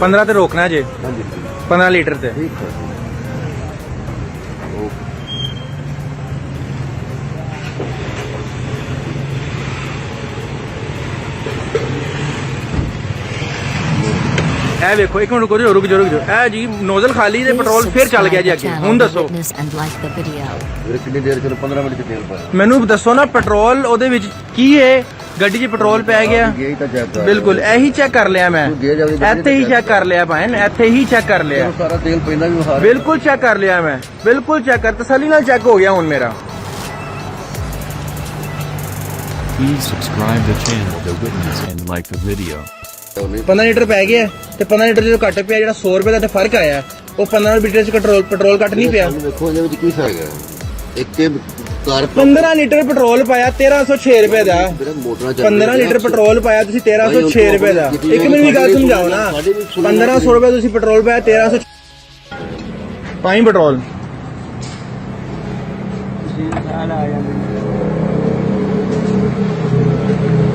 15 ਤੇ ਰੋਕਣਾ ਜੇ 15 ਲੀਟਰ ਤੇ ਇਹ ਵੇਖੋ ਇੱਕ ਮਿੰਟ ਰੁਕ ਜਾਓ ਇਹ ਜੀ ਨੋਜ਼ਲ ਖਾਲੀ ਤੇ ਪੈਟਰੋਲ ਫਿਰ ਚੱਲ ਗਿਆ ਜੀ ਅੱਗੇ। ਹੁਣ ਦੱਸੋ ਕਿੰਨੀ ਦੇਰ ਚ 15 ਮਿੰਟ ਚ ਤੇਲ ਪਾਇਆ ਮੈਨੂੰ ਦੱਸੋ ਨਾ, ਪੈਟਰੋਲ ਉਹਦੇ ਵਿੱਚ ਕੀ ਹੈ? ਗੱਡੀ 'ਚ ਪੈਟਰੋਲ ਪੈ ਗਿਆ, ਬਿਲਕੁਲ ਇਹੀ ਚੈੱਕ ਕਰ ਲਿਆ ਮੈਂ, ਇੱਥੇ ਹੀ ਚੈੱਕ ਕਰ ਲਿਆ ਭਾਈ, ਇੱਥੇ ਹੀ ਚੈੱਕ ਕਰ ਲਿਆ, ਸਾਰਾ ਤੇਲ ਪਹਿਲਾਂ ਵੀ ਬਿਲਕੁਲ ਚੈੱਕ ਕਰ ਲਿਆ ਮੈਂ, ਬਿਲਕੁਲ ਚੈੱਕ ਕਰ, ਤਸੱਲੀ ਨਾਲ ਚੈੱਕ ਹੋ ਗਿਆ ਹੁਣ ਮੇਰਾ। Please subscribe the channel to witness and like the video. 15 litre ਪੈ ਗਿਆ ਤੇ 15 ਲੀਟਰ ਜਦੋਂ ਘੱਟ ਪਿਆ, ਜਿਹੜਾ 100 ਰੁਪਏ ਦਾ ਤੇ ਫਰਕ ਆਇਆ, ਉਹ 15 ਲੀਟਰ ਚ ਪੈਟਰੋਲ ਘੱਟ ਨਹੀਂ ਪਿਆ। ਦੇਖੋ ਇਹਦੇ ਵਿੱਚ ਕੀ ਫਰਕ ਹੈ, ਇੱਕ ਤੇ 15 ਲੀਟਰ ਪੈਟਰੋਲ ਪਾਇਆ 1306 ਰੁਪਏ ਦਾ, 15 ਲੀਟਰ ਪੈਟਰੋਲ ਪਾਇਆ ਤੁਸੀਂ 1306 ਰੁਪਏ ਦਾ। ਇੱਕ ਮਿੰਟ ਦੀ ਗੱਲ ਸਮਝਾਓ ਨਾ, 1500 ਰੁਪਏ ਤੁਸੀਂ ਪੈਟਰੋਲ ਪਾਇਆ 1300 ਪਾਈ ਪੈਟਰੋਲ।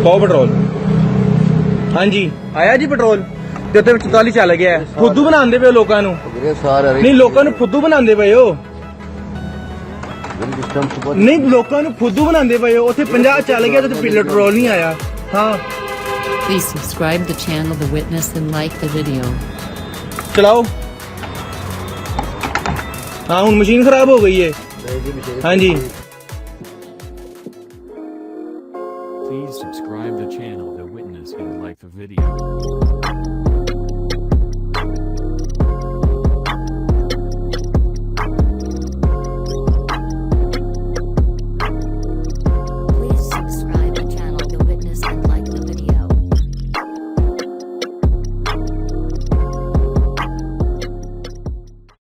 ਪਾਓ ਪੈਟਰੋਲ। ਹਾਂਜੀ ਆਇਆ ਜੀ ਪੈਟਰੋਲ ਤੇ ਉੱਤੇ 44 ਚੱਲ ਗਿਆ। ਫੁੱਦੂ ਬਣਾਉਂਦੇ ਪਏ ਲੋਕਾਂ ਨੂੰ, ਨਹੀਂ ਲੋਕਾਂ ਨੂੰ ਫੁੱਦੂ ਬਣਾਉਂਦੇ ਪਏ ਹੋ, ਨਹੀਂ ਲੋਕਾਂ ਨੂੰ ਫੁੱਦੂ ਬਣਾਉਂਦੇ ਪਏ ਹੋ। ਉੱਥੇ 50 ਚੱਲ ਗਿਆ ਤੇ ਪੈਟਰੋਲ ਨਹੀਂ ਆਇਆ। ਹਾਂ Please subscribe the channel to witness and like the video. ਚਲਾਓ। ਹਾਂ ਹੁਣ ਮਸ਼ੀਨ ਖਰਾਬ ਹੋ ਗਈ ਹੈ। ਹਾਂਜੀ